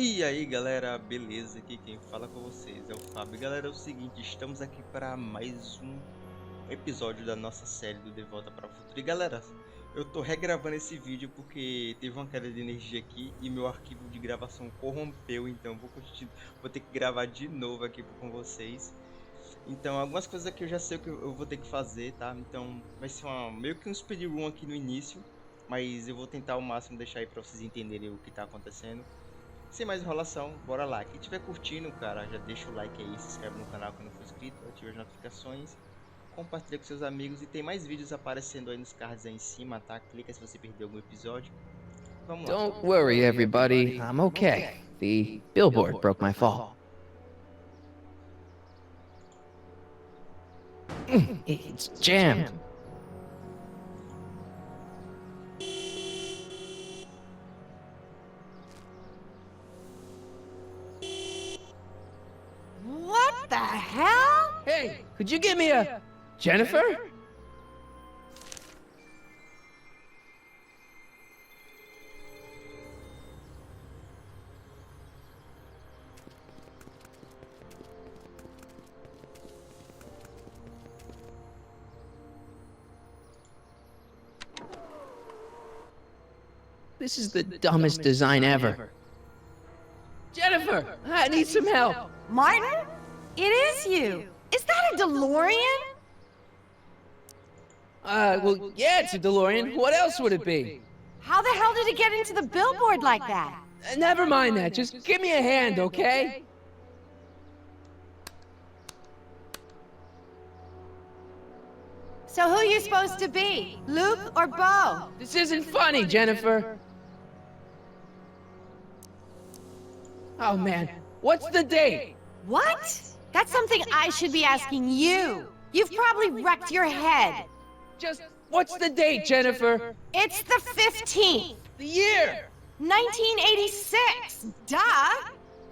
E aí galera, beleza? Aqui quem fala com vocês é o Fábio. Galera, é o seguinte, estamos aqui para mais um episódio da nossa série do De Volta para o Futuro. E galera, eu tô regravando esse vídeo porque teve uma queda de energia aqui e meu arquivo de gravação corrompeu, então vou ter que gravar de novo aqui com vocês. Então algumas coisas aqui eu já sei o que eu vou ter que fazer, tá? Então vai ser meio que um speedrun aqui no início, mas eu vou tentar ao máximo deixar aí para vocês entenderem o que tá acontecendo. Sem mais enrolação, bora lá. Quem estiver curtindo, cara, já deixa o like aí, se inscreve no canal quando não for inscrito, ativa as notificações, compartilha com seus amigos e tem mais vídeos aparecendo aí nos cards aí em cima, tá? Clica se você perdeu algum episódio. Vamos lá. Don't worry, everybody. I'm okay. The billboard broke my fall. It's jammed. What the hell? Hey, could you give me a... Jennifer? This is the dumbest design ever. Jennifer, I need some help. Martin? It is you. Is that a DeLorean? Well, yeah, it's a DeLorean. What else would it be? How the hell did it get into the billboard like that? Never mind that. Just give me a hand, okay? So who are you supposed to be? Luke or Bo? This isn't funny, Jennifer. Oh, man. What's the date? What? That's something I should be asking you. You've probably wrecked your head. Just, what's the date, Jennifer? It's the 15th. The year! 1986. Duh.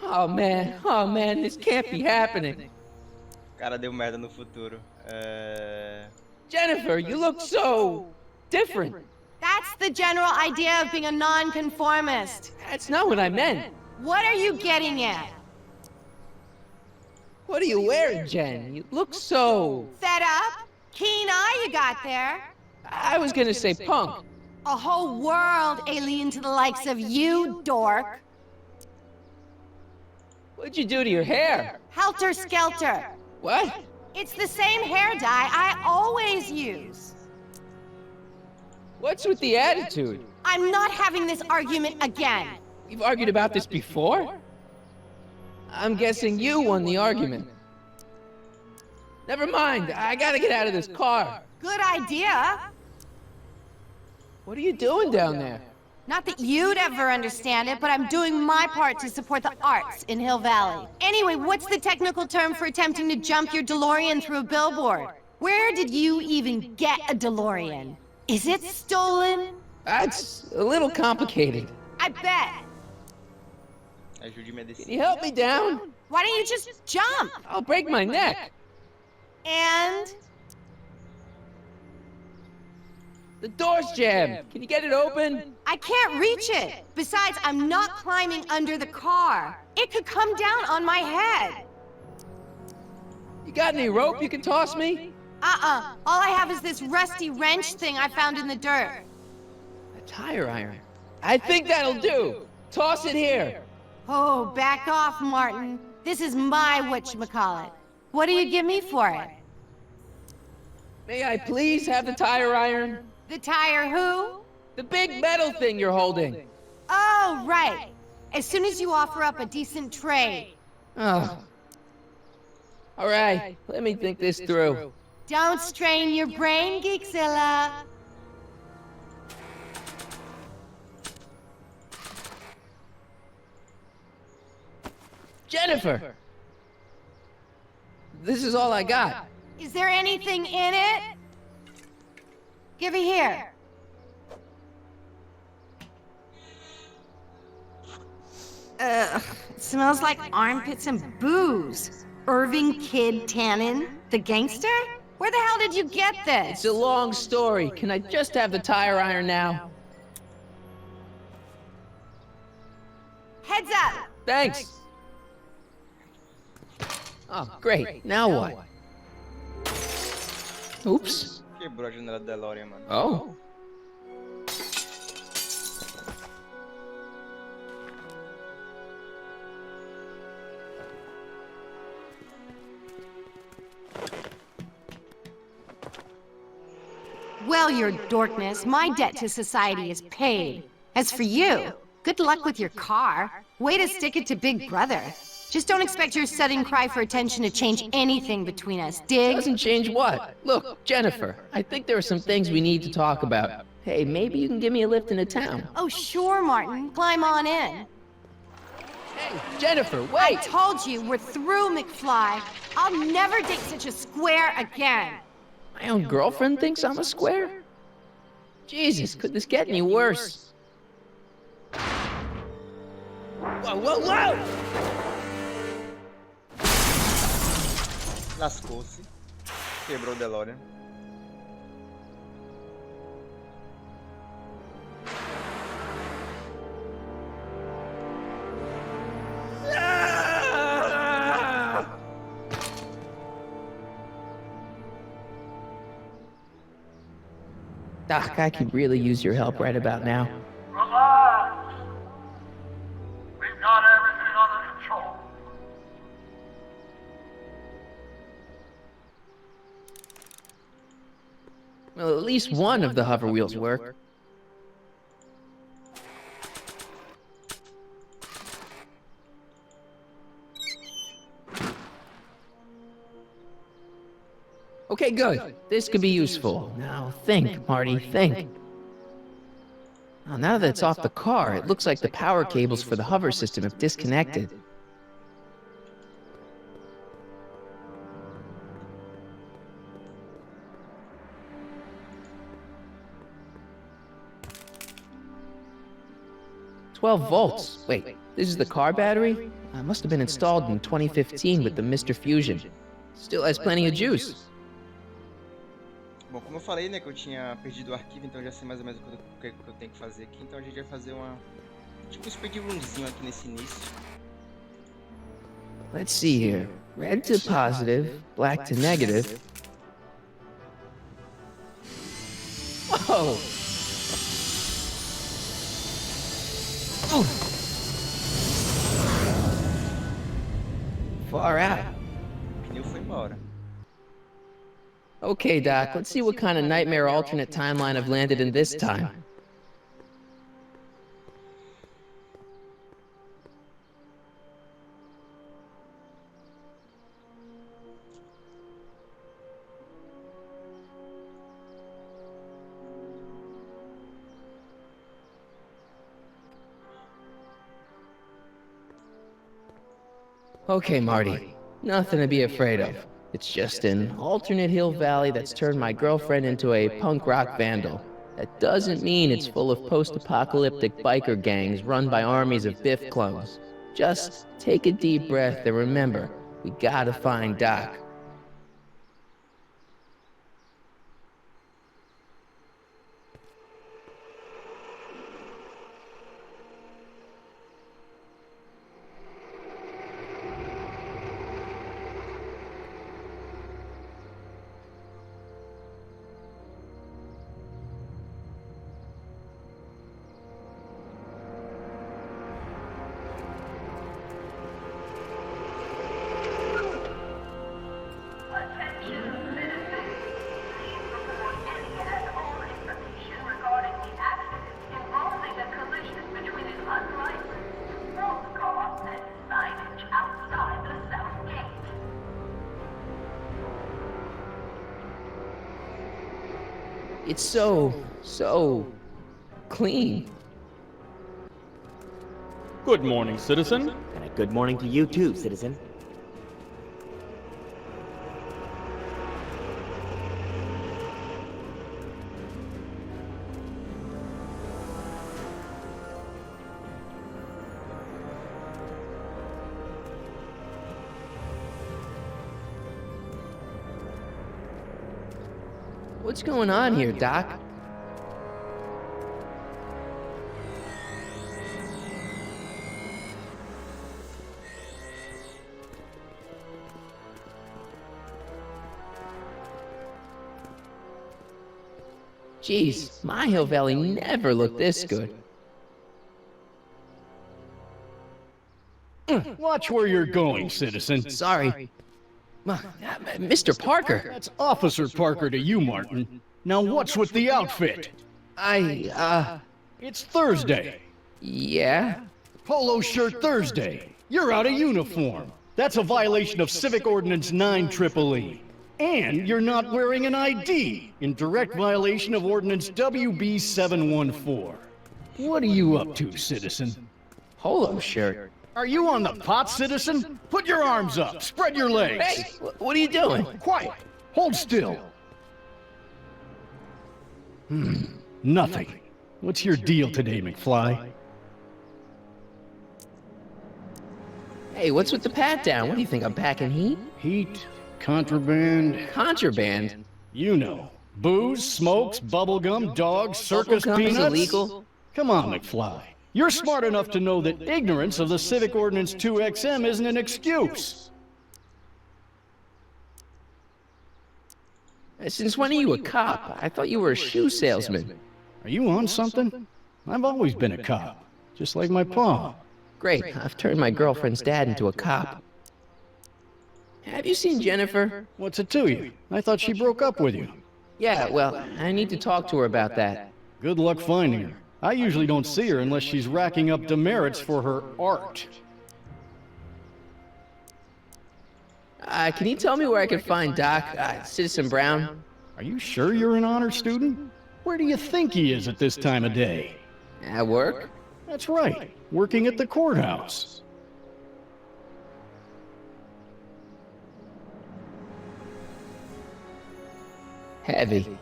Oh, man, this can't be happening. Cara, deu merda no futuro. Jennifer, you look so... different. That's the general idea of being a nonconformist. That's not what I meant. What are you getting at? What are you wearing, Jen? You look so... Fed up? Keen eye you got there. I was gonna say punk. A whole world alien to the likes of you, dork. What'd you do to your hair? Helter skelter. What? It's the same hair dye I always use. What's with the attitude? I'm not having this argument again. We've argued about this before? I'm guessing you won the argument. Never mind, I gotta get out of this car. Good idea. What are you doing down there? Not that you'd ever understand it, but I'm doing my part to support the arts in Hill Valley. Anyway, what's the technical term for attempting to jump your DeLorean through a billboard? Where did you even get a DeLorean? Is it stolen? That's a little complicated. I bet. Ajude-me a descer. Can you help me down? Why don't you just jump? I'll break my neck. And? The door's jammed. Can you get it open? I can't reach it. Besides, I'm not climbing under the car. It could come down on my head. You got any rope you can toss me? All I have is this rusty wrench thing I found in the dirt. A tire iron. I think that'll do. Toss it here. Oh, back off, Martin. This is my whatchamacallit. What do you give me for it? May I please have the tire iron? The tire who? The big metal thing you're holding. Oh, right. As soon as you offer up a decent trade. Oh. All right, let me think this through. Don't strain your brain, Geekzilla. Jennifer! This is all I got. Is there anything in it? Give it here. It smells like armpits and booze. Irving Kid Tannen, the gangster? Where the hell did you get this? It's a long story. Can I just have the tire iron now? Heads up! Thanks. Oh, great. Now what? Oops. Quebrou a janela da DeLorean, mano. Oh. Well, your dorkness, my debt to society is paid. As for you, good luck with your car. Way to stick it to Big Brother. Just don't expect your sudden cry for attention to change anything between us, dig? Doesn't change what? Look, Jennifer, I think there are some things we need to talk about. Hey, maybe you can give me a lift into town. Oh, sure, Martin. Climb on in. Hey, Jennifer, I wait! told you, we're through, McFly. I'll never date such a square again. My own girlfriend thinks I'm a square? Jesus, could this get any worse? Whoa, whoa, whoa! Lascou-se. Quebrou o DeLorean. Doc, I could really use your help right about now. Relax. We've got everything under control. Well, at least one of the hover wheels work. Okay, good. This could be useful. Now think, Marty, think. Now that it's off the car, it looks like the power cables for the hover system have disconnected. $12 volts. Wait, this is the car battery? It must have been installed in 2015 with the Mr. Fusion. Still has plenty of juice. Bom, como eu falei, né, que eu tinha perdido o arquivo, então eu já sei mais ou menos o que eu tenho que fazer aqui. Então a gente vai fazer tipo um speedrunzinho aqui nesse início. Let's see here. Red to positive, black to negative. Whoa! Oh. Far out. O pneu foi embora. Okay, Doc, let's see what kind of nightmare alternate timeline I've landed in this time. Okay, Marty. Nothing to be afraid of. It's just an alternate hill valley that's turned my girlfriend into a punk rock vandal. That doesn't mean it's full of post-apocalyptic biker gangs run by armies of Biff clones. Just take a deep breath and remember, we gotta find Doc. It's so clean. Good morning, citizen. And a good morning to you too, citizen. What's going on here, Doc? Geez, my Hill Valley never looked this good. Watch where you're going, citizen. Sorry. Mr. Parker. That's Officer Parker to you, Martin. Now what's with the outfit? It's Thursday. Yeah? Polo shirt Thursday. You're out of uniform. That's a violation of Civic Ordinance 9EEE. And you're not wearing an ID, in direct violation of Ordinance WB 714. What are you up to, citizen? Polo shirt. Are you on the pot, citizen? Put your arms up, spread your legs. Hey, what are you doing? Quiet. Hold still. Nothing. What's your deal today, McFly? Hey, what's with the pat down? What do you think, I'm packing heat? Heat, contraband, Contraband? you know. Booze, smokes, bubblegum, dogs, circus Bubblegum is peanuts. illegal? Come on, McFly. You're smart enough to know that ignorance of the Civic Ordinance 2XM isn't an excuse. Since when are you a cop? I thought you were a shoe salesman. Are you on something? I've always been a cop, just like my pa. Great, I've turned my girlfriend's dad into a cop. Have you seen Jennifer? What's it to you? I thought she broke up with you. Yeah, well, I need to talk to her about that. Good luck finding her. I usually don't see her unless she's racking up demerits for her art. Can you tell me where I can find Doc, Citizen Brown? Are you sure you're an honor student? Where do you think he is at this time of day? At work? That's right, working at the courthouse. Heavy.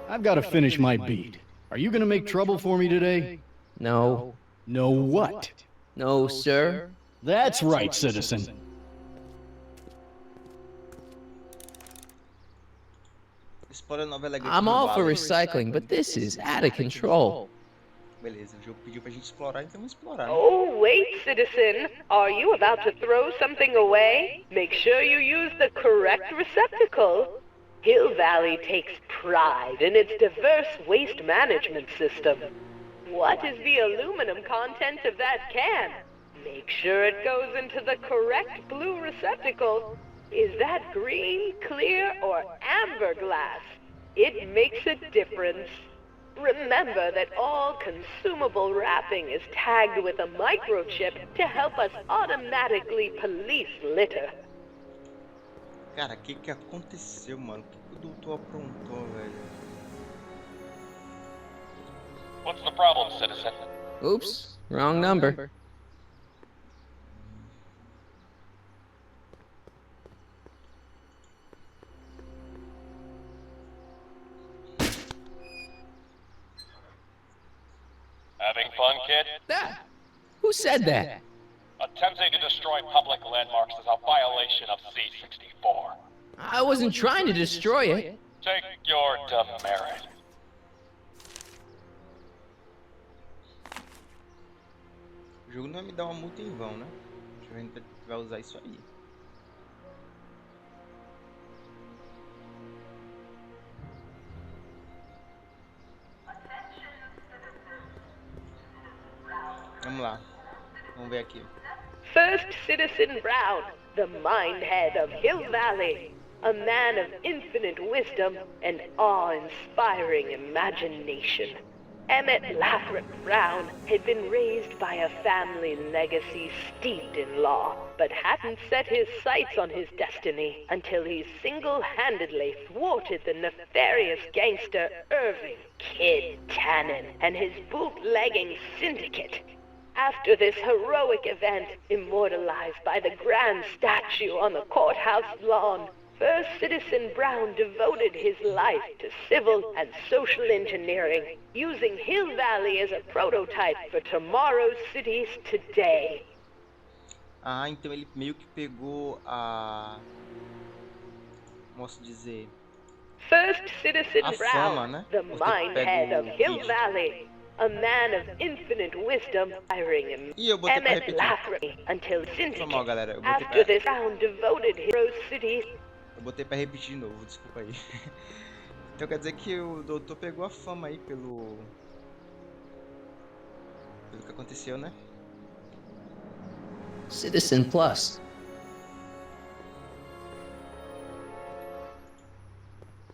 I've got to finish my beat. Are you gonna make trouble for me today? No. No what? No, sir. That's right, citizen. Explora a nova elegante I'm do all for Vale. recycling, but this is out of control. Beleza, o jogo pediu pra gente explorar, então vamos explorar. Né? Oh, wait, citizen. Are you about to throw something away? Make sure you use the correct receptacle. Hill Valley takes pride in its diverse waste management system. What is the aluminum content of that can? Make sure it goes into the correct blue receptacle. Is that green, clear, or amber glass? It makes a difference. Remember that all consumable wrapping is tagged with a microchip to help us automatically police litter. Cara, o que aconteceu, mano? O que o doutor aprontou, velho? What's the problem, citizen? Oops, wrong number. Having fun, kid? Ah, who said that? Attempting to destroy public landmarks is a violation of C-64. I wasn't trying to destroy it. Take your demerit. O jogo não vai me dar uma multa em vão, né? Deixa eu ver se a gente vai usar isso aí. Vamos lá. Vamos ver aqui. First Citizen Brown, the mindhead of Hill Valley, a man of infinite wisdom and awe-inspiring imagination. Emmett Brown had been raised by a family legacy steeped in law, but hadn't set his sights on his destiny until he single-handedly thwarted the nefarious gangster Irving Kid Tannen and his bootlegging syndicate. After this heroic event, immortalized by the grand statue on the courthouse lawn, First Citizen Brown devoted his life to civil and social engineering, using Hill Valley as a prototype for tomorrow's cities today. Ah, então ele meio que pegou a... Posso dizer... First Citizen A Brown, fama, né? the Você mindhead pega o of Hill vídeo. Valley, a man of infinite wisdom, hiring him. Ih, eu botei pra Emmett repetir. until Foi mal, syndicate. galera. Eu botei After pra... this round devoted Hero City. Eu botei pra repetir de novo, desculpa aí. Então quer dizer que o doutor pegou a fama aí pelo que aconteceu, né? Citizen Plus.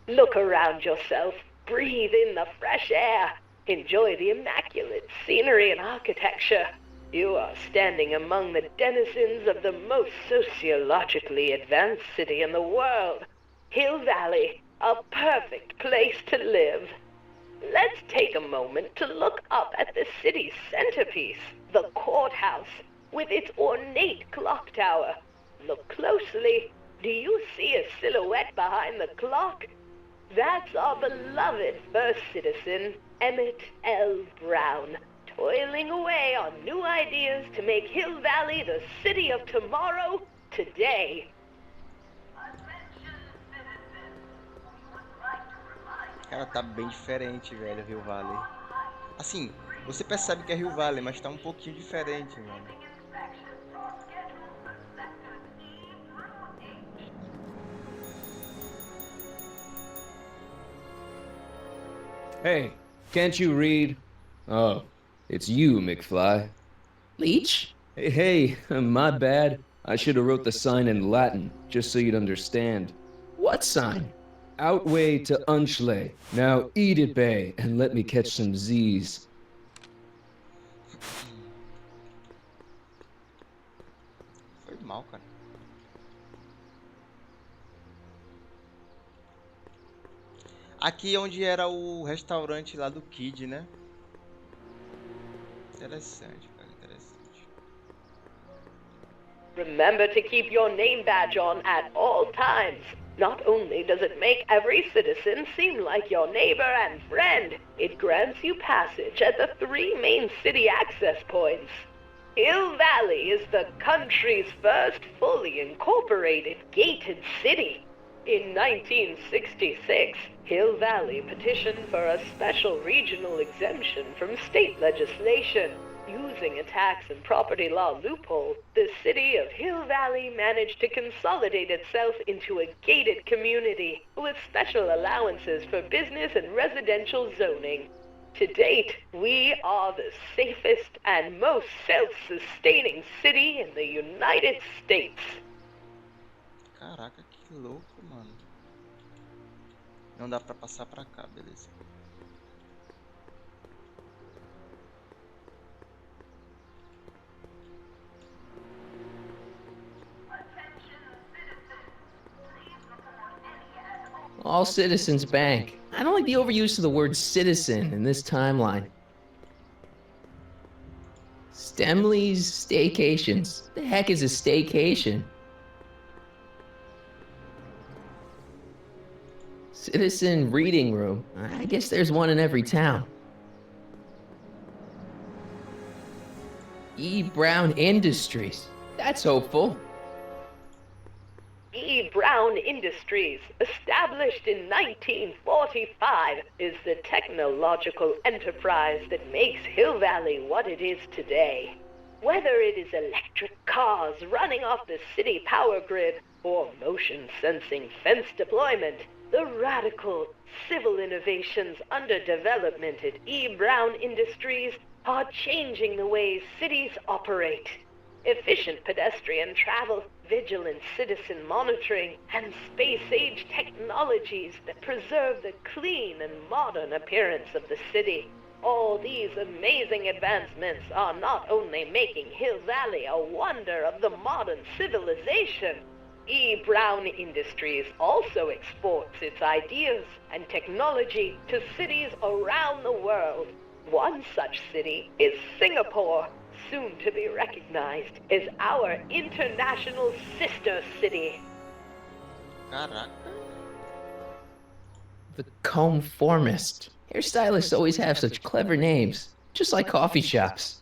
Look around yourself. Breathe in the fresh air. Enjoy the immaculate scenery and architecture. You are standing among the denizens of the most sociologically advanced city in the world. Hill Valley, a perfect place to live. Let's take a moment to look up at the city's centerpiece, the courthouse, with its ornate clock tower. Look closely. Do you see a silhouette behind the clock? That's our beloved first citizen, Emmett L. Brown, toiling away on new ideas to make Hill Valley the city of tomorrow, today. Cara, tá bem diferente, velho, Rio Valley. Assim, você percebe que é Rio Valley, mas tá um pouquinho diferente, mano. Hey, can't you read? Oh, it's you, McFly. Leech? Hey, my bad. I should have wrote the sign in Latin, just so you'd understand. What sign? Outway to Unchley. Now eat it, Bay, and let me catch some Z's. Foi mal, cara. Aqui é onde era o restaurante lá do Kid, né? Interessante, cara, interessante. Remember to keep your name badge on at all times. Not only does it make every citizen seem like your neighbor and friend, it grants you passage at the 3 main city access points. Hill Valley is the country's first fully incorporated gated city. In 1966, Hill Valley petitioned for a special regional exemption from state legislation. Using a tax and property law loophole, the city of Hill Valley managed to consolidate itself into a gated community with special allowances for business and residential zoning. To date, we are the safest and most self-sustaining city in the United States. Caraca, que louco, mano. Não dá pra passar pra cá, beleza. All Citizens Bank. I don't like the overuse of the word citizen in this timeline. Stemley's Staycations. The heck is a staycation? Citizen Reading Room. I guess there's one in every town. E. Brown Industries. That's hopeful. E. Brown Industries, established in 1945, is the technological enterprise that makes Hill Valley what it is today. Whether it is electric cars running off the city power grid or motion-sensing fence deployment, the radical civil innovations under development at E. Brown Industries are changing the ways cities operate. Efficient pedestrian travel, vigilant citizen monitoring, and space-age technologies that preserve the clean and modern appearance of the city. All these amazing advancements are not only making Hill Valley a wonder of the modern civilization, E. Brown Industries also exports its ideas and technology to cities around the world. One such city is Singapore, soon to be recognized as our international sister city. Caraca. The Conformist. Hairstylists always have such clever names, just like coffee shops.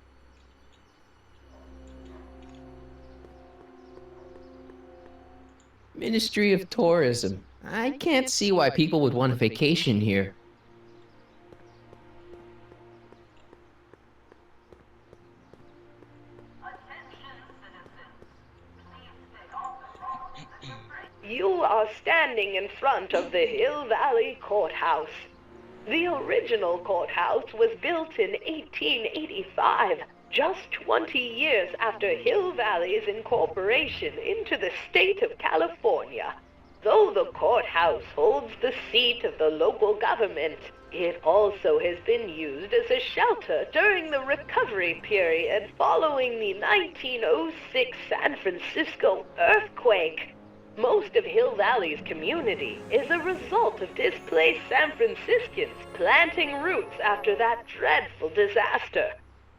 Ministry of Tourism. I can't see why people would want a vacation here. You are standing in front of the Hill Valley Courthouse. The original courthouse was built in 1885, just 20 years after Hill Valley's incorporation into the state of California. Though the courthouse holds the seat of the local government, it also has been used as a shelter during the recovery period following the 1906 San Francisco earthquake. Most of Hill Valley's community is a result of displaced San Franciscans planting roots after that dreadful disaster.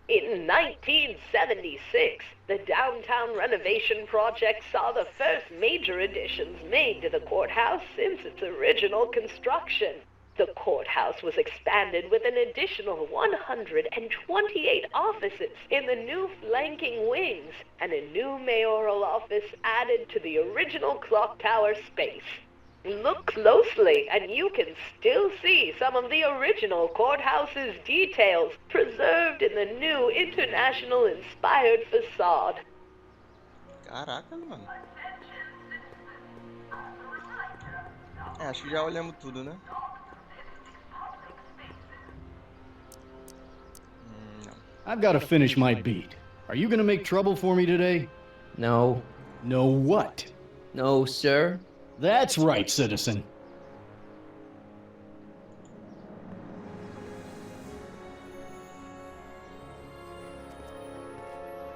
In 1976, the downtown renovation project saw the first major additions made to the courthouse since its original construction. The courthouse was expanded with an additional 128 offices in the new flanking wings, and a new mayoral office added to the original clock tower space. Look closely, and you can still see some of the original courthouse's details preserved in the new international-inspired facade. Caraca, mano. Acho que já olhamos tudo, né? I've got to finish my beat. Are you gonna make trouble for me today? No. No what? No, sir. That's right, citizen.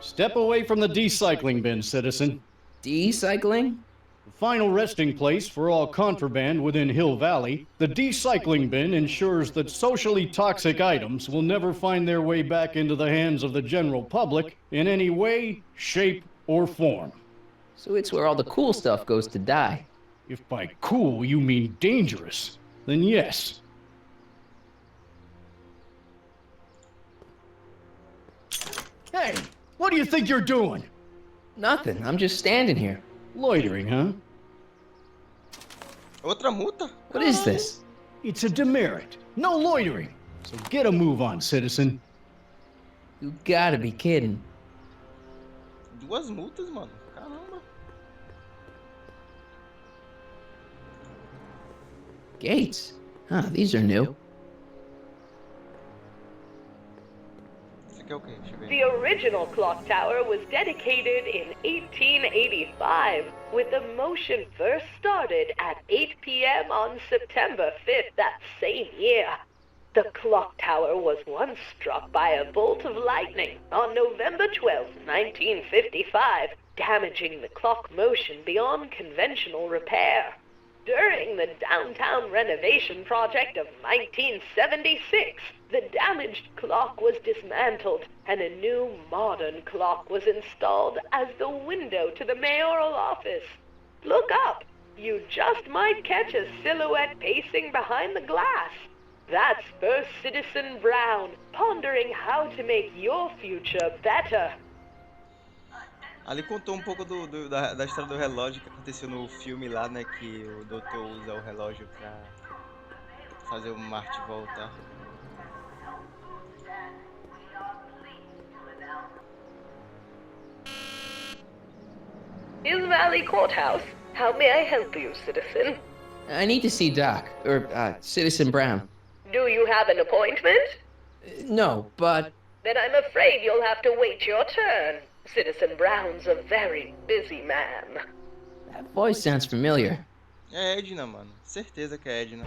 Step away from the decycling bin, citizen. Decycling? The final resting place for all contraband within Hill Valley, the decycling bin ensures that socially toxic items will never find their way back into the hands of the general public in any way, shape, or form. So it's where all the cool stuff goes to die. If by cool you mean dangerous, then yes. Hey, what do you think you're doing? Nothing. I'm just standing here. Loitering, huh? Outra multa? What is this? It's a demerit. No loitering. So get a move on, citizen. You gotta be kidding. Duas multas, mano. Caramba. Gates. Huh, these are new. Isso aqui é o quê? Deixa eu ver. The original clock tower was dedicated in 1885, with the motion first started at 8 p.m. on September 5th that same year. The clock tower was once struck by a bolt of lightning on November 12, 1955, damaging the clock motion beyond conventional repair. During the downtown renovation project of 1976, the damaged clock was dismantled and a new modern clock was installed as the window to the mayoral office. Look up. You just might catch a silhouette pacing behind the glass. That's First Citizen Brown, pondering how to make your future better. Ali contou um pouco da história do relógio que aconteceu no filme lá, né? Que o Doutor usa o relógio pra fazer o Marty voltar. Hill Valley Courthouse. How may I help you, citizen? I need to see Doc, or Citizen Brown. Do you have an appointment? No, but... Then I'm afraid you'll have to wait your turn. Citizen Brown's a very busy man. That voice sounds familiar. É Edna, mano. Certeza que é Edna.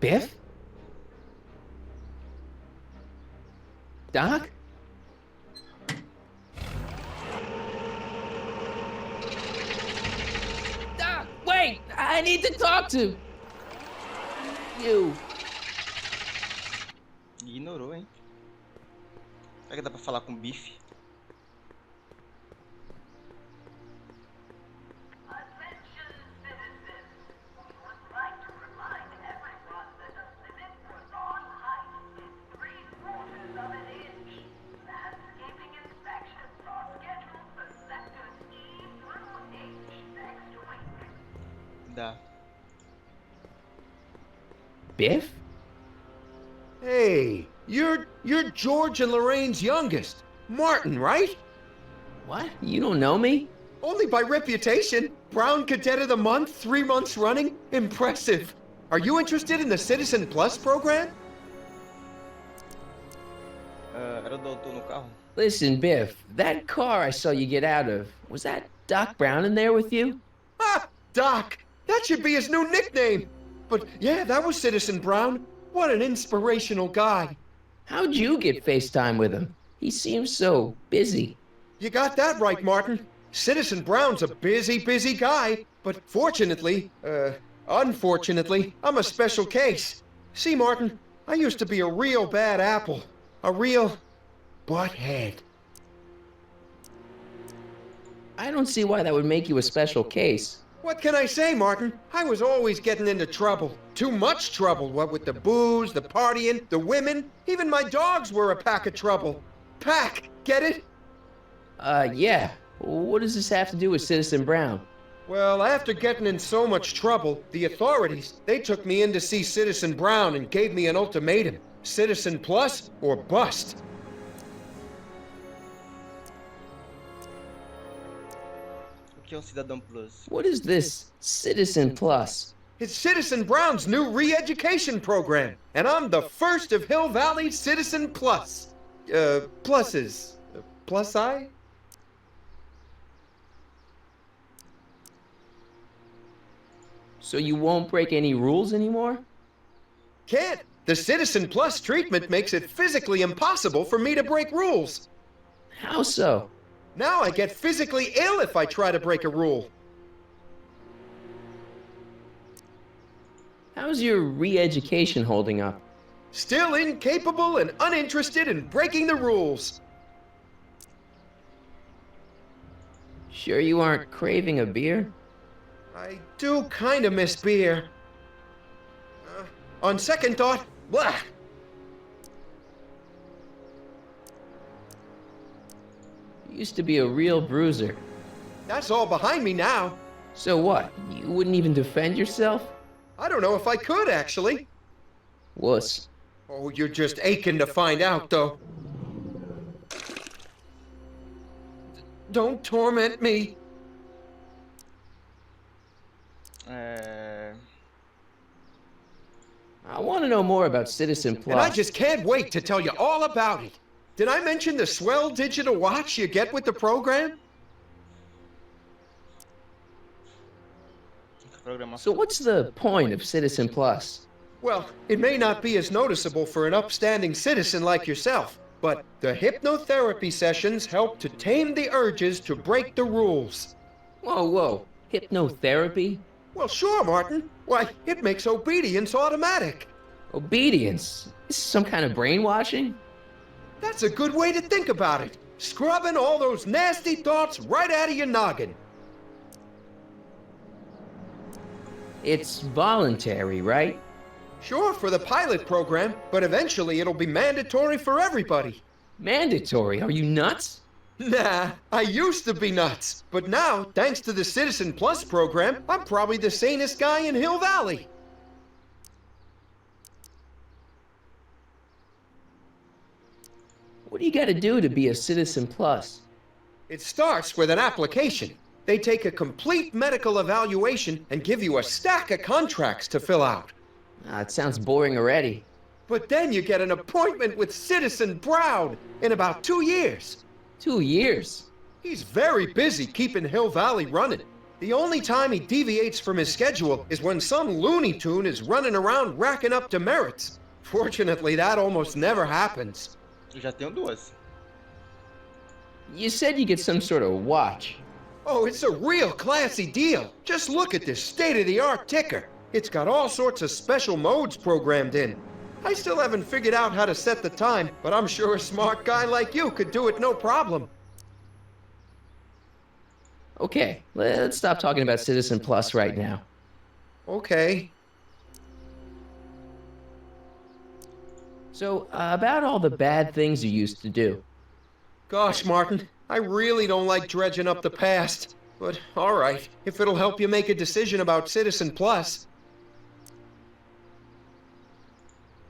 Biff? Doc? Doc, wait! I need to talk to you. Ignorou, hein? Será que dá pra falar com o Biff? Dá. Biff? Hey, you're George and Lorraine's youngest. Martin, right? What? You don't know me? Only by reputation. Brown Cadet of the Month, 3 months running. Impressive. Are you interested in the Citizen Plus program? Era o Doutor no carro? Listen, Biff, that car I saw you get out of, was that Doc Brown in there with you? Ah, Doc! That should be his new nickname! But yeah, that was Citizen Brown. What an inspirational guy. How'd you get FaceTime with him? He seems so busy. You got that right, Martin. Citizen Brown's a busy guy, but unfortunately, I'm a special case. See, Martin, I used to be a real bad apple. A real butthead. I don't see why that would make you a special case. What can I say, Martin? I was always getting into trouble. Too much trouble, what with the booze, the partying, the women. Even my dogs were a pack of trouble. Pack, get it? Yeah. What does this have to do with Citizen Brown? Well, after getting in so much trouble, the authorities, they took me in to see Citizen Brown and gave me an ultimatum. Citizen Plus or bust. O que é Cidadão Plus? What is this Citizen Plus? It's Citizen Brown's new re-education program, and I'm the first of Hill Valley's Citizen Plus. Pluses. Plus I? So you won't break any rules anymore? Can't. The Citizen Plus treatment makes it physically impossible for me to break rules. How so? Now I get physically ill if I try to break a rule. How's your re-education holding up? Still incapable and uninterested in breaking the rules. Sure you aren't craving a beer? I do kind of miss beer. On second thought, blah. You used to be a real bruiser. That's all behind me now. So what? You wouldn't even defend yourself? I don't know if I could, actually. Wuss. Oh, you're just aching to find out, though. Don't torment me. I want to know more about Citizen Plus. And I just can't wait to tell you all about it. Did I mention the swell digital watch you get with the program? So what's the point of Citizen Plus? Well, it may not be as noticeable for an upstanding citizen like yourself, but the hypnotherapy sessions help to tame the urges to break the rules. Whoa. Hypnotherapy? Well, sure, Martin. Why, it makes obedience automatic. Obedience? This is some kind of brainwashing? That's a good way to think about it. Scrubbing all those nasty thoughts right out of your noggin. It's voluntary, right? Sure, for the pilot program, but eventually it'll be mandatory for everybody. Mandatory? Are you nuts? Nah, I used to be nuts. But now, thanks to the Citizen Plus program, I'm probably the sanest guy in Hill Valley. What do you gotta do to be a Citizen Plus? It starts with an application. They take a complete medical evaluation and give you a stack of contracts to fill out. It sounds boring already. But then you get an appointment with Citizen Brown in about 2 years. 2 years? He's very busy keeping Hill Valley running. The only time he deviates from his schedule is when some Looney Tune is running around racking up demerits. Fortunately, that almost never happens. Eu já tenho duas. You said you get some sort of watch. Oh, it's a real classy deal. Just look at this state-of-the-art ticker. It's got all sorts of special modes programmed in. I still haven't figured out how to set the time, but I'm sure a smart guy like you could do it no problem. Okay, let's stop talking about Citizen Plus right now. Okay. So, about all the bad things you used to do. Gosh, Martin, I really don't like dredging up the past. But, all right, if it'll help you make a decision about Citizen Plus.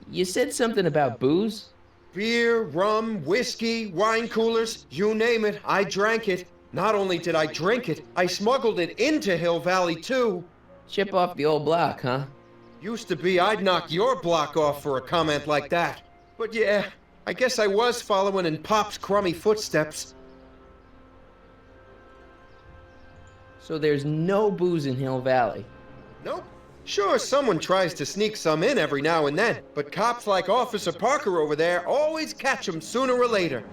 You said something about booze? Beer, rum, whiskey, wine coolers, you name it, I drank it. Not only did I drink it, I smuggled it into Hill Valley, too. Chip off the old block, huh? Used to be I'd knock your block off for a comment like that. But yeah, I guess I was following in Pop's crummy footsteps. So there's no booze in Hill Valley? Nope. Sure, someone tries to sneak some in every now and then, but cops like Officer Parker over there always catch 'em sooner or later.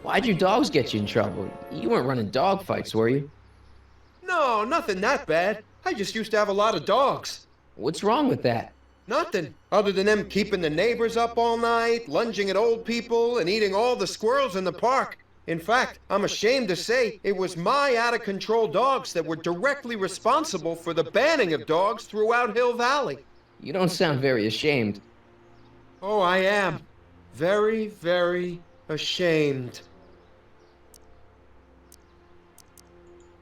Why'd your dogs get you in trouble? You weren't running dog fights, were you? No, nothing that bad. I just used to have a lot of dogs. What's wrong with that? Nothing, other than them keeping the neighbors up all night, lunging at old people, and eating all the squirrels in the park. In fact, I'm ashamed to say it was my out-of-control dogs that were directly responsible for the banning of dogs throughout Hill Valley. You don't sound very ashamed. Oh, I am. Very, very ashamed.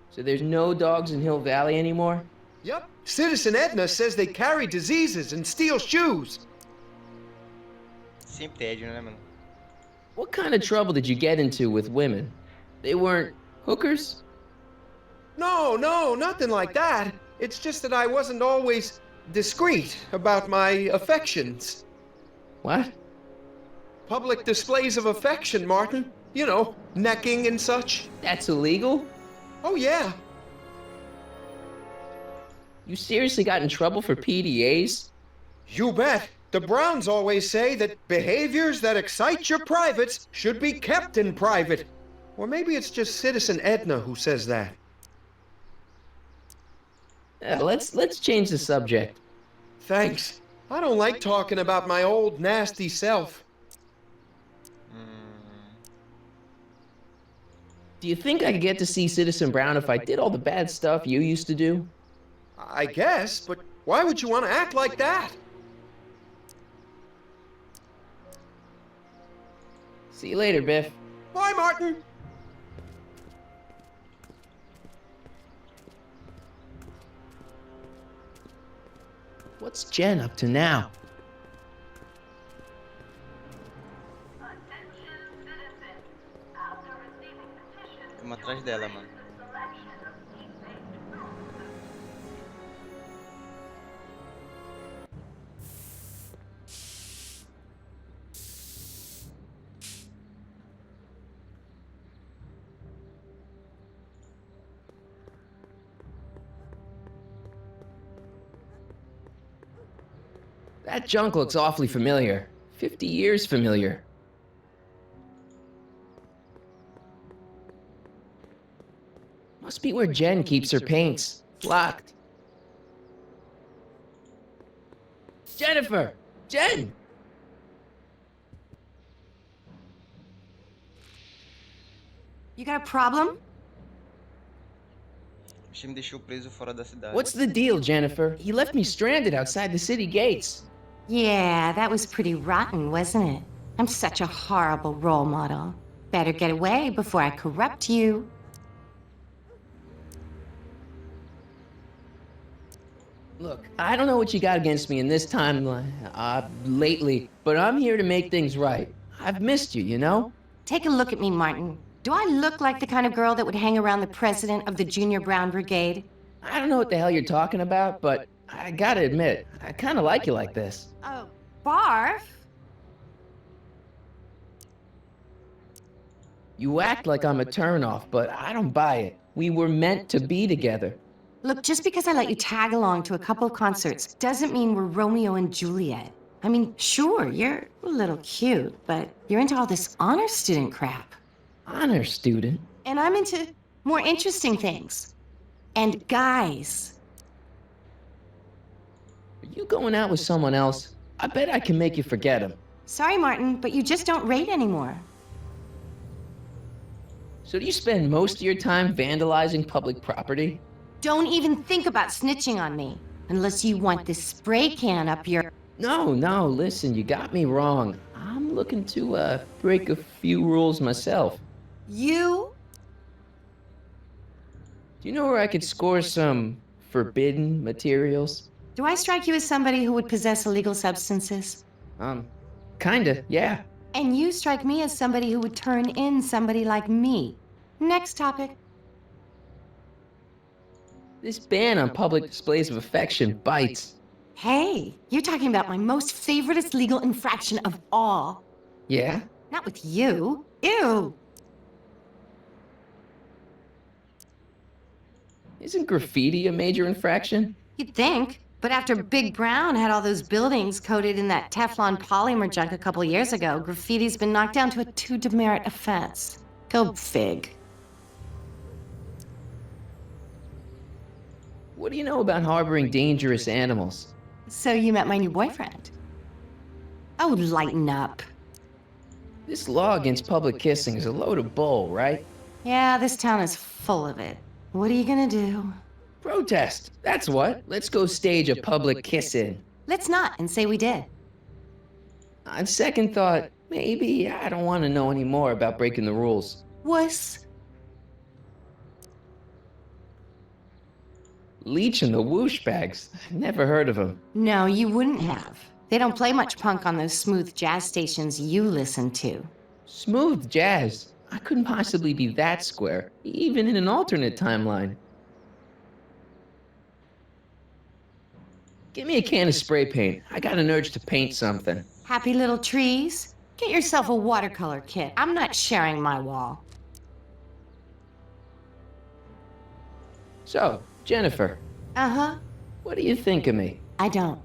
So there's no dogs in Hill Valley anymore? Yep. Citizen Edna says they carry diseases and steal shoes. Sempre tédio, né, mano? What kind of trouble did you get into with women? They weren't hookers? No, nothing like that. It's just that I wasn't always discreet about my affections. What? Public displays of affection, Martin. You know, necking and such. That's illegal? Oh, yeah. You seriously got in trouble for PDAs? You bet. The Browns always say that behaviors that excite your privates should be kept in private. Or maybe it's just Citizen Edna who says that. Let's change the subject. Thanks. I don't like talking about my old nasty self. Do you think I could get to see Citizen Brown if I did all the bad stuff you used to do? I guess, but why would you want to act like that? See you later, Biff. Bye, Martin. What's Jen up to now? Estamos atrás dela, mano. That junk looks awfully familiar. 50 years familiar. Must be where Jen keeps her paints. Locked. Jennifer! Jen! You got a problem? Você me deixou preso fora da cidade. What's the deal, Jennifer? You left me stranded outside the city gates. Yeah, that was pretty rotten, wasn't it? I'm such a horrible role model. Better get away before I corrupt you. Look, I don't know what you got against me in this timeline, lately, but I'm here to make things right. I've missed you, you know? Take a look at me, Martin. Do I look like the kind of girl that would hang around the president of the Junior Brown Brigade? I don't know what the hell you're talking about, but I gotta admit, I kinda like you like this. Oh, barf? You act like I'm a turnoff, but I don't buy it. We were meant to be together. Look, just because I let you tag along to a couple of concerts doesn't mean we're Romeo and Juliet. I mean, sure, you're a little cute, but you're into all this honor student crap. Honor student? And I'm into more interesting things. And guys. Are you going out with someone else? I bet I can make you forget him. Sorry, Martin, but you just don't rate anymore. So do you spend most of your time vandalizing public property? Don't even think about snitching on me, unless you want this spray can up your... No, listen, you got me wrong. I'm looking to, break a few rules myself. You? Do you know where I could score some forbidden materials? Do I strike you as somebody who would possess illegal substances? Kinda, yeah. And you strike me as somebody who would turn in somebody like me. Next topic. This ban on public displays of affection bites. Hey, you're talking about my most favoriteest legal infraction of all. Yeah? Not with you. Ew. Isn't graffiti a major infraction? You'd think. But after Big Brown had all those buildings coated in that Teflon polymer junk a couple years ago, graffiti's been knocked down to a 2 demerit offense. Go fig. What do you know about harboring dangerous animals? So you met my new boyfriend. Oh, lighten up. This law against public kissing is a load of bull, right? Yeah, this town is full of it. What are you gonna do? Protest, that's what. Let's go stage a public kiss-in. Let's not, and say we did. On second thought, maybe I don't want to know any more about breaking the rules. Wuss. Leech and the whoosh bags. Never heard of them. No, you wouldn't have. They don't play much punk on those smooth jazz stations you listen to. Smooth jazz? I couldn't possibly be that square, even in an alternate timeline. Give me a can of spray paint. I got an urge to paint something. Happy little trees? Get yourself a watercolor kit. I'm not sharing my wall. So, Jennifer. Uh-huh. What do you think of me? I don't.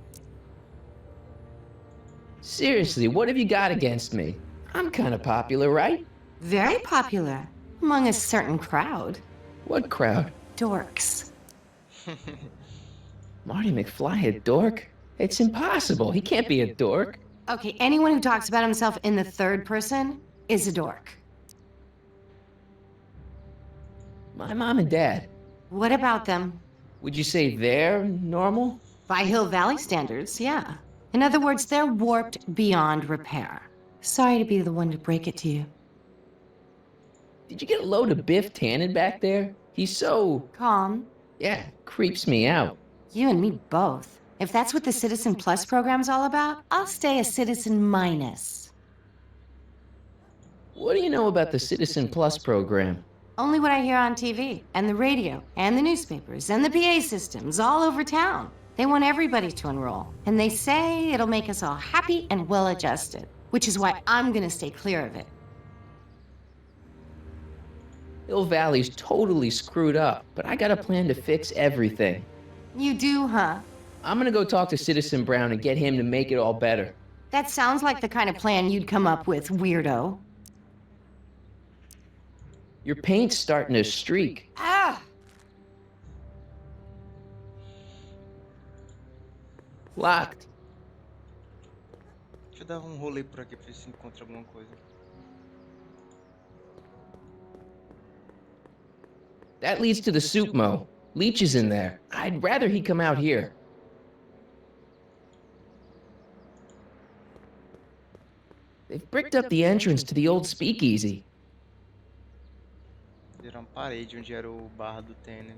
Seriously, what have you got against me? I'm kind of popular, right? Very popular. Among a certain crowd. What crowd? Dorks. Marty McFly a dork? It's impossible. He can't be a dork. Okay, anyone who talks about himself in the third person is a dork. My mom and dad. What about them? Would you say they're normal? By Hill Valley standards, yeah. In other words, they're warped beyond repair. Sorry to be the one to break it to you. Did you get a load of Biff Tannen back there? He's so... Calm. Yeah, creeps me out. You and me both. If that's what the Citizen Plus program's all about, I'll stay a Citizen Minus. What do you know about the Citizen Plus program? Only what I hear on TV, and the radio, and the newspapers, and the PA systems all over town. They want everybody to enroll, and they say it'll make us all happy and well-adjusted, which is why I'm gonna stay clear of it. Hill Valley's totally screwed up, but I got a plan to fix everything. You do, huh? I'm gonna go talk to Citizen Brown and get him to make it all better. That sounds like the kind of plan you'd come up with, weirdo. Your paint's starting to streak. Ah! Locked. Deixa eu dar rolê por aqui pra ver se encontra alguma coisa. That leads to the soup mo. Leech is in there. I'd rather he come out here. They've bricked up the entrance to the old speakeasy. Era uma parede onde era o bar do Tannen.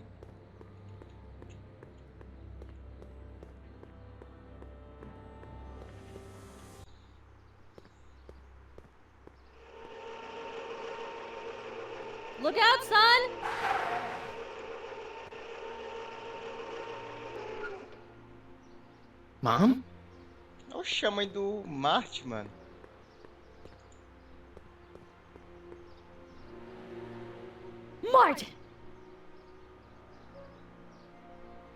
Look out, son! Mom? Oxe, a mãe do Marty, mano. Martin!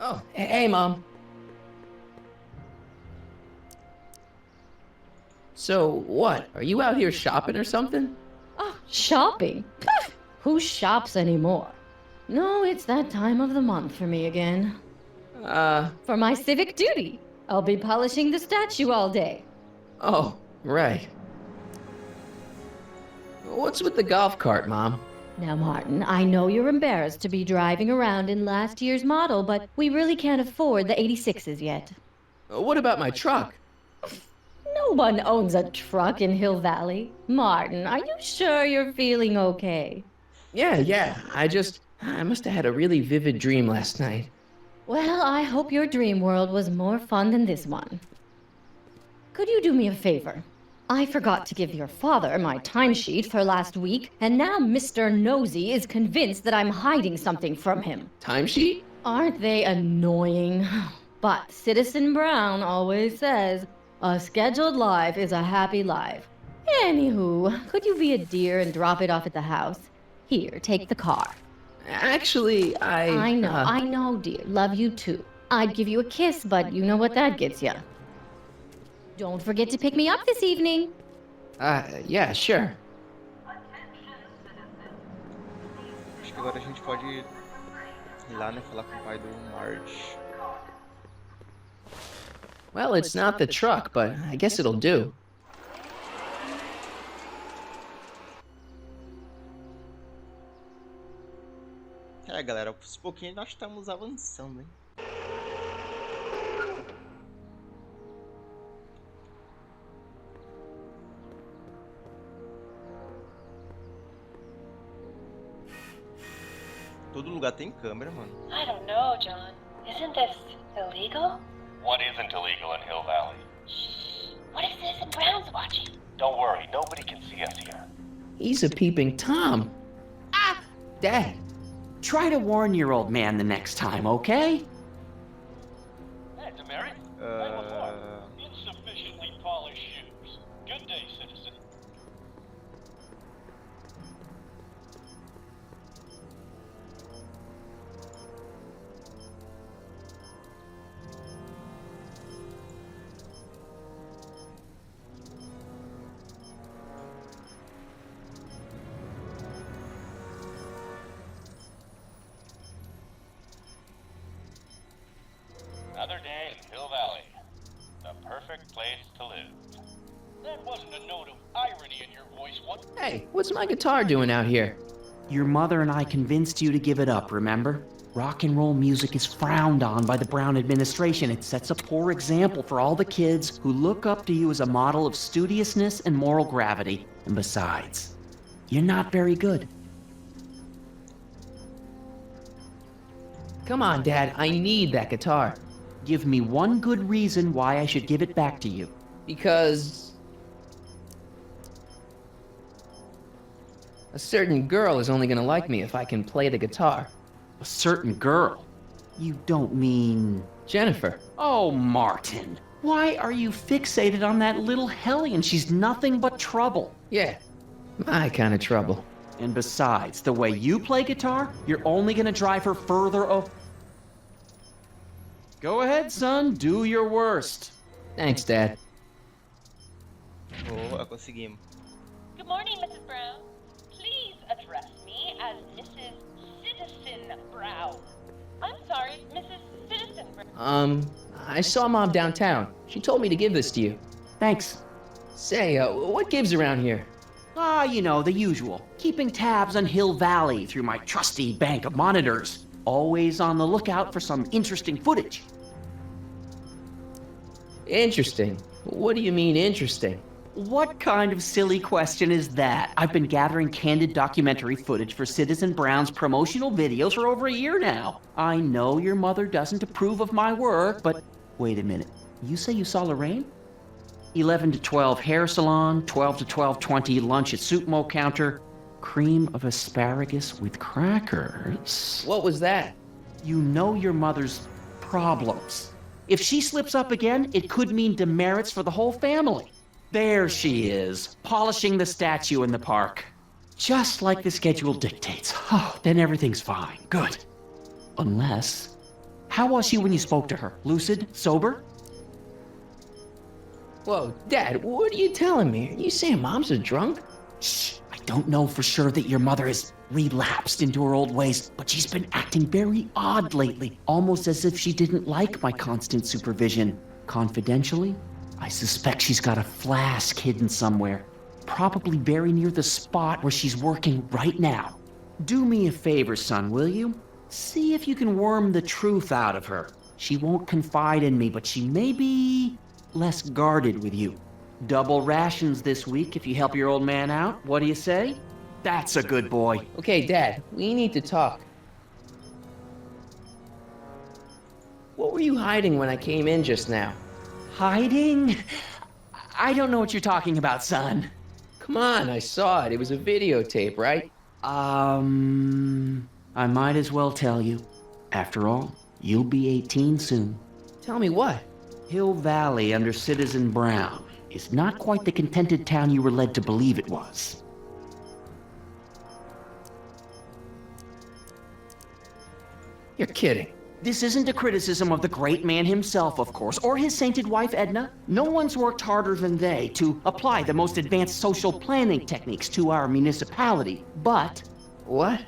Oh, hey, Mom. So, what? Are you out here shopping or something? Oh, shopping? Who shops anymore? No, it's that time of the month for me again. For my civic duty. I'll be polishing the statue all day. Oh, right. What's with the golf cart, Mom? Now, Martin, I know you're embarrassed to be driving around in last year's model, but we really can't afford the 86s yet. What about my truck? No one owns a truck in Hill Valley. Martin, are you sure you're feeling okay? Yeah. I must have had a really vivid dream last night. Well, I hope your dream world was more fun than this one. Could you do me a favor? I forgot to give your father my timesheet for last week, and now Mr. Nosy is convinced that I'm hiding something from him. Timesheet? Aren't they annoying? But Citizen Brown always says, a scheduled life is a happy life. Anywho, could you be a dear and drop it off at the house? Here, take the car. Actually, I know, dear. Love you too. I'd give you a kiss, but you know what that gets ya. Don't forget to pick me up this evening. Yeah, sure. Acho que agora a gente pode ir lá, né, falar com o pai do Marty. Well, it's not the truck, but I guess it'll do. É, galera, aos pouquinhos nós estamos avançando, hein? Todo lugar tem câmera, mano. I don't know, John. Isn't this illegal? What isn't illegal in Hill Valley? Shh. What if Citizen Brown's watching? Don't worry, nobody can see us here. He's a peeping Tom. Dad. Try to warn your old man the next time, okay? Hey, Demerit. Insufficiently polished shoes. Good day, citizen. Another day in Hill Valley. The perfect place to live. That wasn't a note of irony in your voice, what? Hey, what's my guitar doing out here? Your mother and I convinced you to give it up, remember? Rock and roll music is frowned on by the Brown administration. It sets a poor example for all the kids who look up to you as a model of studiousness and moral gravity. And besides, you're not very good. Come on, Dad, I need that guitar. Give me one good reason why I should give it back to you. Because a certain girl is only gonna like me if I can play the guitar. A certain girl? You don't mean... Jennifer. Oh, Martin. Why are you fixated on that little hellion? She's nothing but trouble. Yeah, my kind of trouble. And besides, the way you play guitar, you're only gonna drive her further Go ahead, son. Do your worst. Thanks, Dad. Boa, conseguimos. Good morning, Mrs. Brown. Please address me as Mrs. Citizen Brown. I'm sorry, Mrs. Citizen Brown. I saw Mom downtown. She told me to give this to you. Thanks. Say, what gives around here? You know, the usual. Keeping tabs on Hill Valley through my trusty bank of monitors. Always on the lookout for some interesting footage. Interesting? What do you mean, interesting? What kind of silly question is that? I've been gathering candid documentary footage for Citizen Brown's promotional videos for over a year now. I know your mother doesn't approve of my work, but wait a minute. You say you saw Lorraine? 11 to 12 hair salon, 12 to 12:20 lunch at soup mo counter, cream of asparagus with crackers. What was that? You know your mother's problems. If she slips up again, it could mean demerits for the whole family. There she is, polishing the statue in the park. Just like the schedule dictates. Oh, then everything's fine. Good. Unless... How was she when you spoke to her? Lucid? Sober? Whoa, Dad, what are you telling me? Are you saying Mom's a drunk? Shh. I don't know for sure that your mother has relapsed into her old ways, but she's been acting very odd lately, almost as if she didn't like my constant supervision. Confidentially, I suspect she's got a flask hidden somewhere, probably very near the spot where she's working right now. Do me a favor, son, will you? See if you can worm the truth out of her. She won't confide in me, but she may be less guarded with you. Double rations this week if you help your old man out. What do you say? That's a good boy. Okay, Dad, we need to talk. What were you hiding when I came in just now? Hiding? I don't know what you're talking about, son. Come on, I saw it. It was a videotape, right? I might as well tell you. After all, you'll be 18 soon. Tell me what? Hill Valley under Citizen Brown is not quite the contented town you were led to believe it was. You're kidding. This isn't a criticism of the great man himself, of course, or his sainted wife, Edna. No one's worked harder than they to apply the most advanced social planning techniques to our municipality. But... What?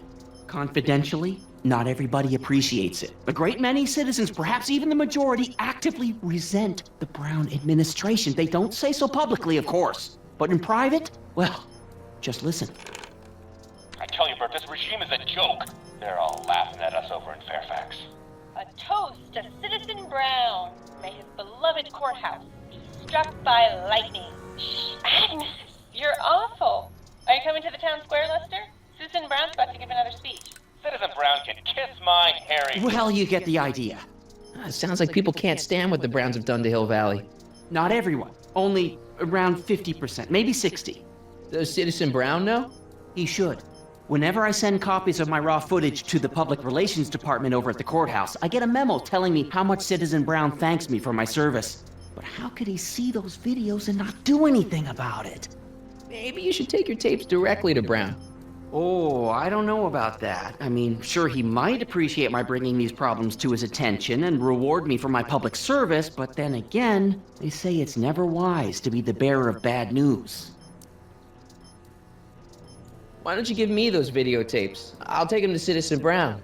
Confidentially, not everybody appreciates it. A great many citizens, perhaps even the majority, actively resent the Brown administration. They don't say so publicly, of course. But in private, well, just listen. I tell you, Bert, this regime is a joke. They're all laughing at us over in Fairfax. A toast to Citizen Brown. May his beloved courthouse be struck by lightning. Shh, Agnes, you're awful. Are you coming to the town square, Lester? Citizen Brown's about to give another speech. Citizen Brown can kiss my hairy... Well, you get the idea. It sounds like people can't stand what the Browns have done to Hill Valley. Not everyone. Only around 50%, maybe 60. Does Citizen Brown know? He should. Whenever I send copies of my raw footage to the Public Relations Department over at the courthouse, I get a memo telling me how much Citizen Brown thanks me for my service. But how could he see those videos and not do anything about it? Maybe you should take your tapes directly to Brown. Oh, I don't know about that. I mean, sure, he might appreciate my bringing these problems to his attention and reward me for my public service, but then again, they say it's never wise to be the bearer of bad news. Why don't you give me those videotapes? I'll take them to Citizen Brown.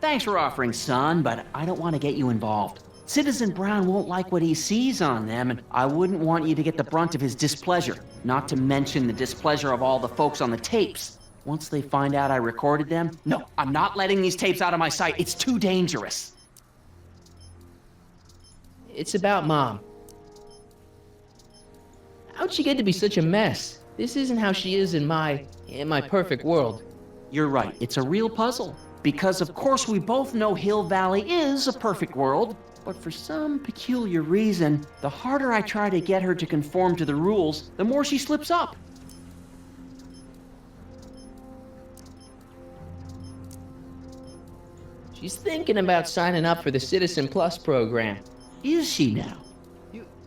Thanks for offering, son, but I don't want to get you involved. Citizen Brown won't like what he sees on them, and I wouldn't want you to get the brunt of his displeasure, not to mention the displeasure of all the folks on the tapes. Once they find out I recorded them, no, I'm not letting these tapes out of my sight. It's too dangerous. It's about Mom. How'd she get to be such a mess? This isn't how she is in my perfect world. You're right, it's a real puzzle. Because of course we both know Hill Valley is a perfect world, but for some peculiar reason, the harder I try to get her to conform to the rules, the more she slips up. She's thinking about signing up for the Citizen Plus program. Is she now?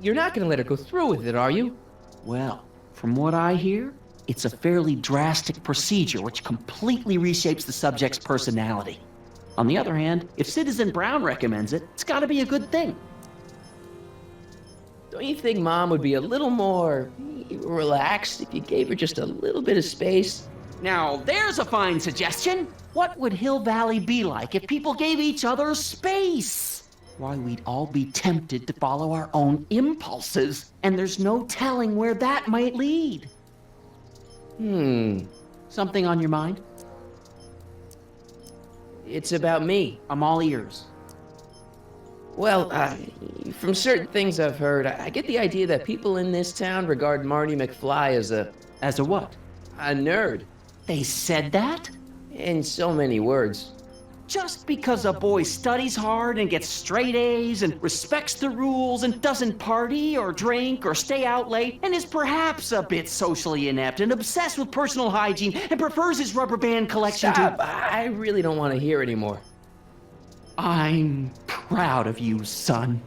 You're not gonna let her go through with it, are you? Well, from what I hear, it's a fairly drastic procedure which completely reshapes the subject's personality. On the other hand, if Citizen Brown recommends it, it's gotta be a good thing. Don't you think Mom would be a little more relaxed if you gave her just a little bit of space? Now, there's a fine suggestion. What would Hill Valley be like if people gave each other space? Why, we'd all be tempted to follow our own impulses, and there's no telling where that might lead. Something on your mind? It's about me. I'm all ears. Well, from certain things I've heard, I get the idea that people in this town regard Marty McFly as a... As a what? A nerd. They said that? In so many words. Just because a boy studies hard and gets straight A's and respects the rules and doesn't party or drink or stay out late and is perhaps a bit socially inept and obsessed with personal hygiene and prefers his rubber band collection Stop. to... I really don't want to hear anymore. I'm proud of you, son.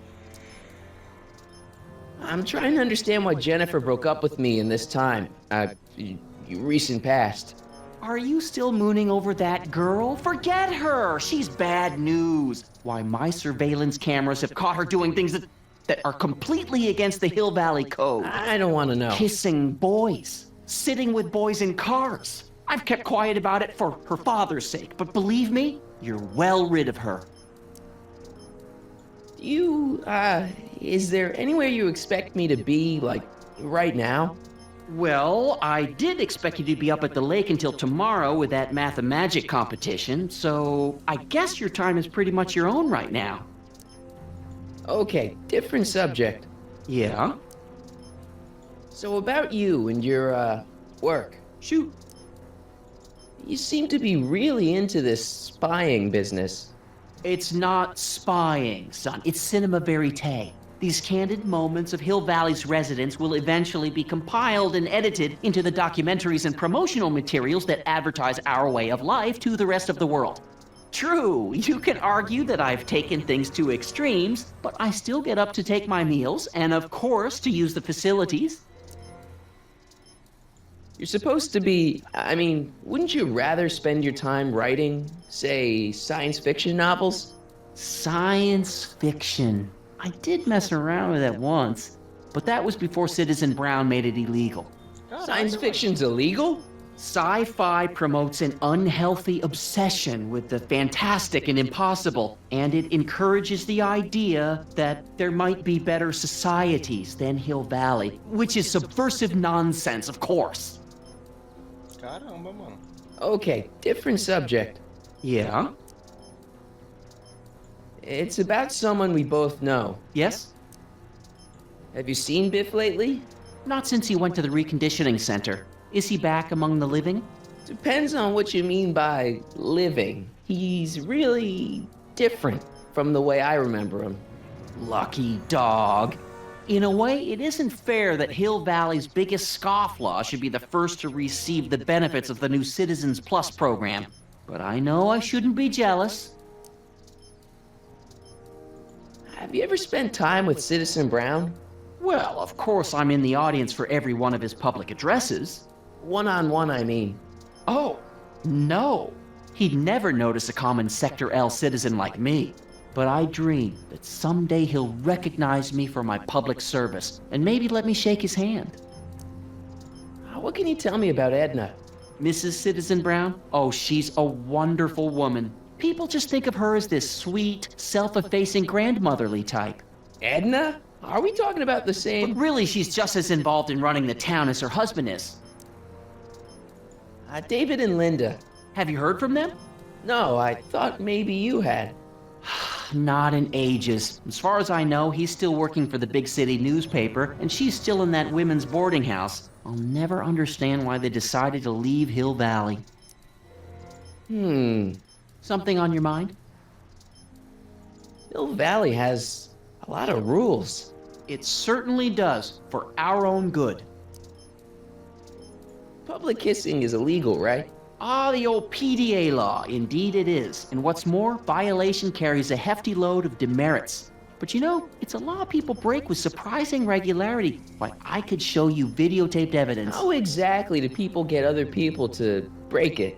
I'm trying to understand why Jennifer broke up with me in this time. Recent past. Are you still mooning over that girl? Forget her! She's bad news. Why, my surveillance cameras have caught her doing things that are completely against the Hill Valley Code. I don't want to know. Kissing boys. Sitting with boys in cars. I've kept quiet about it for her father's sake, but believe me, you're well rid of her. Is there anywhere you expect me to be, like, right now? Well, I did expect you to be up at the lake until tomorrow with that math-and-magic competition, so I guess your time is pretty much your own right now. Okay, different subject. Yeah? So about you and your, work. Shoot. You seem to be really into this spying business. It's not spying, son. It's cinema verite. These candid moments of Hill Valley's residents will eventually be compiled and edited into the documentaries and promotional materials that advertise our way of life to the rest of the world. True, you can argue that I've taken things to extremes, but I still get up to take my meals and, of course, to use the facilities. You're supposed to be... I mean, wouldn't you rather spend your time writing, say, science fiction novels? Science fiction. I did mess around with that once, but that was before Citizen Brown made it illegal. Science fiction's illegal? Sci-fi promotes an unhealthy obsession with the fantastic and impossible, and it encourages the idea that there might be better societies than Hill Valley, which is subversive nonsense, of course. Caramba, mano. Okay, different subject. Yeah? It's about someone we both know. Yes? Have you seen Biff lately? Not since he went to the reconditioning center. Is he back among the living? Depends on what you mean by living. He's really different from the way I remember him. Lucky dog. In a way, it isn't fair that Hill Valley's biggest scofflaw should be the first to receive the benefits of the new Citizens Plus program. But I know I shouldn't be jealous. Have you ever spent time with Citizen Brown? Well, of course I'm in the audience for every one of his public addresses. One-on-one, I mean. Oh, no. He'd never notice a common Sector L citizen like me. But I dream that someday he'll recognize me for my public service and maybe let me shake his hand. What can you tell me about Edna? Mrs. Citizen Brown? Oh, she's a wonderful woman. People just think of her as this sweet, self-effacing grandmotherly type. Edna? Are we talking about the same? But really, she's just as involved in running the town as her husband is. David and Linda. Have you heard from them? No, I thought maybe you had. Not in ages. As far as I know, he's still working for the big city newspaper, and she's still in that women's boarding house. I'll never understand why they decided to leave Hill Valley. Something on your mind? Hill Valley has a lot of rules. It certainly does, for our own good. Public kissing is illegal, right? Ah, the old PDA law. Indeed it is. And what's more, violation carries a hefty load of demerits. But you know, it's a law people break with surprising regularity. Why, I could show you videotaped evidence. How exactly do people get other people to break it?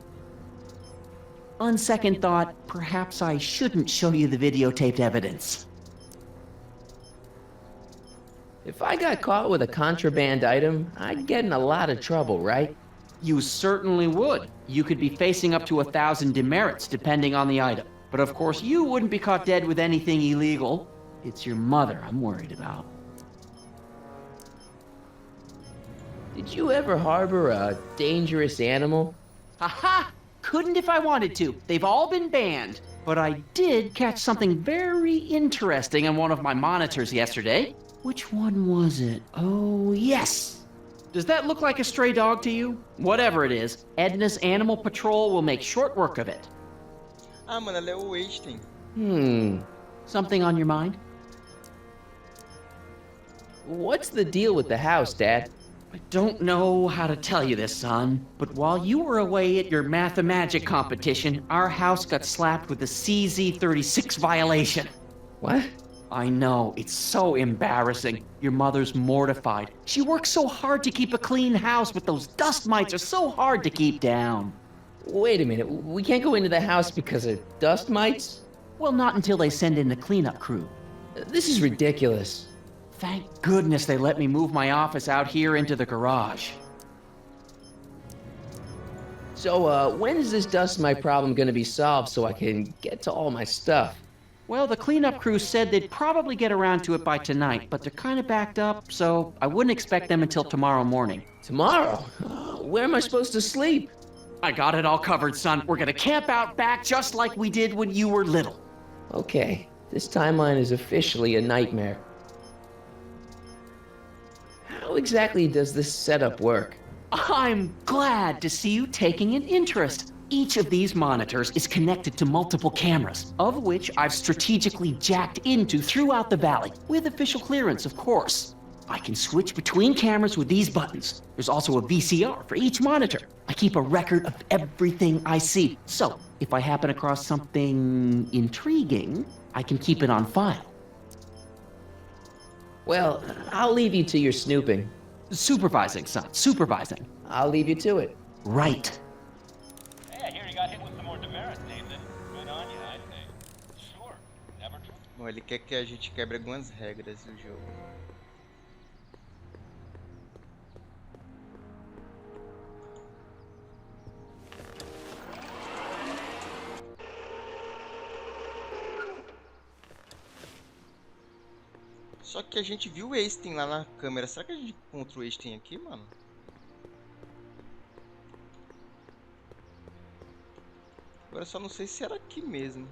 On second thought, perhaps I shouldn't show you the videotaped evidence. If I got caught with a contraband item, I'd get in a lot of trouble, right? You certainly would. You could be facing up to 1,000 demerits, depending on the item. But of course, you wouldn't be caught dead with anything illegal. It's your mother I'm worried about. Did you ever harbor a dangerous animal? Aha! Couldn't if I wanted to. They've all been banned. But I did catch something very interesting on one of my monitors yesterday. Which one was it? Oh, yes! Does that look like a stray dog to you? Whatever it is, Edna's Animal Patrol will make short work of it. Mano, ela é o Einstein. Something on your mind? What's the deal with the house, Dad? I don't know how to tell you this, son, but while you were away at your mathemagic competition, our house got slapped with a CZ36 violation. What? I know, it's so embarrassing. Your mother's mortified. She works so hard to keep a clean house, but those dust mites are so hard to keep down. Wait a minute, we can't go into the house because of dust mites? Well, not until they send in the cleanup crew. This is ridiculous. Thank goodness they let me move my office out here into the garage. So, when is this dust mite problem gonna be solved so I can get to all my stuff? Well, the cleanup crew said they'd probably get around to it by tonight, but they're kind of backed up, so I wouldn't expect them until tomorrow morning. Tomorrow? Where am I supposed to sleep? I got it all covered, son. We're gonna camp out back just like we did when you were little. Okay, this timeline is officially a nightmare. How exactly does this setup work? I'm glad to see you taking an interest. Each of these monitors is connected to multiple cameras, of which I've strategically jacked into throughout the valley, with official clearance, of course. I can switch between cameras with these buttons. There's also a VCR for each monitor. I keep a record of everything I see, so if I happen across something intriguing, I can keep it on file. Well, I'll leave you to your snooping. Supervising, son, supervising. I'll leave you to it. Right. Hey, I hear you got hit with some more demerits, Nathan. Good on you, I say. Sure, never true. Bom, ele quer que a gente quebre algumas regras do jogo. Só que a gente viu o Einstein lá na câmera. Será que a gente encontra o Einstein aqui, mano? Agora eu só não sei se era aqui mesmo.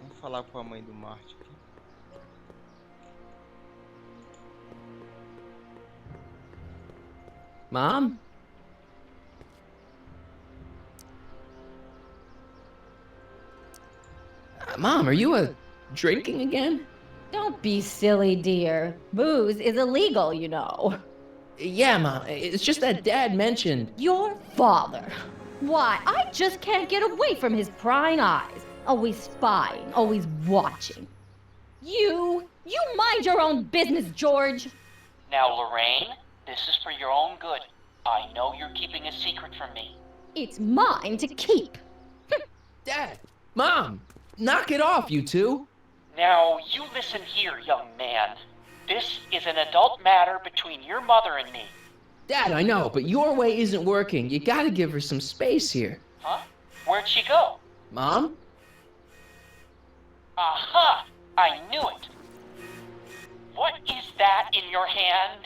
Vamos falar com a mãe do Marty aqui. Mom? Mom, are you drinking again? Don't be silly, dear. Booze is illegal, you know. Yeah, Mom. It's just that Dad mentioned... Your father. Why, I just can't get away from his prying eyes. Always spying, always watching. You mind your own business, George. Now, Lorraine, this is for your own good. I know you're keeping a secret from me. It's mine to keep. Dad! Mom! Knock it off, you two! Now, you listen here, young man. This is an adult matter between your mother and me. Dad, I know, but your way isn't working. You gotta give her some space here. Huh? Where'd she go? Mom? Aha! I knew it. What is that in your hand?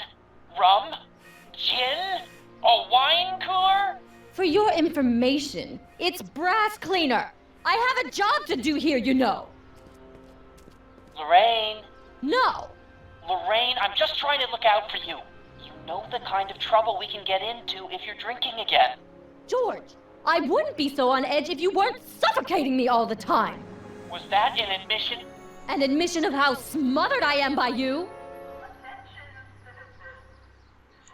Rum? Gin? A wine cooler? For your information, it's brass cleaner. I have a job to do here, you know. Lorraine. No. Lorraine, I'm just trying to look out for you. You know the kind of trouble we can get into if you're drinking again. George, I wouldn't be so on edge if you weren't suffocating me all the time. Was that an admission? An admission of how smothered I am by you?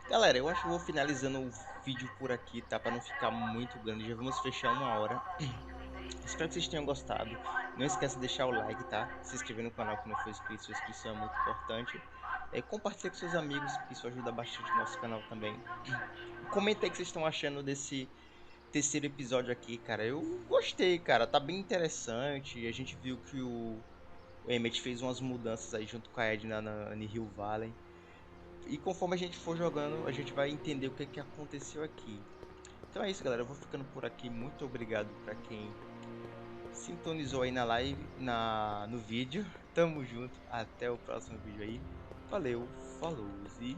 Galera, eu acho que eu vou finalizando o vídeo por aqui, tá? Pra não ficar muito grande. Já vamos fechar 1 hora. Espero que vocês tenham gostado. Não esqueça de deixar o like, tá? Se inscrever no canal que não for inscrito. Sua inscrição é muito importante. Compartilhe com seus amigos, que isso ajuda bastante o nosso canal também. Comenta aí o que vocês estão achando desse terceiro episódio aqui, cara. Eu gostei, cara. Tá bem interessante. A gente viu que o Emmett fez umas mudanças aí junto com a Edna na Hill Valley. E conforme a gente for jogando, a gente vai entender o que aconteceu aqui. Então é isso, galera. Eu vou ficando por aqui. Muito obrigado pra quem sintonizou aí na live, no vídeo. Tamo junto. Até o próximo vídeo aí. Valeu, falou. E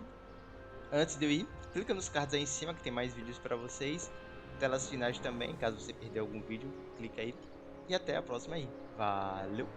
antes de eu ir, clica nos cards aí em cima que tem mais vídeos pra vocês. Telas finais também, caso você perdeu algum vídeo, clica aí. E até a próxima aí. Valeu!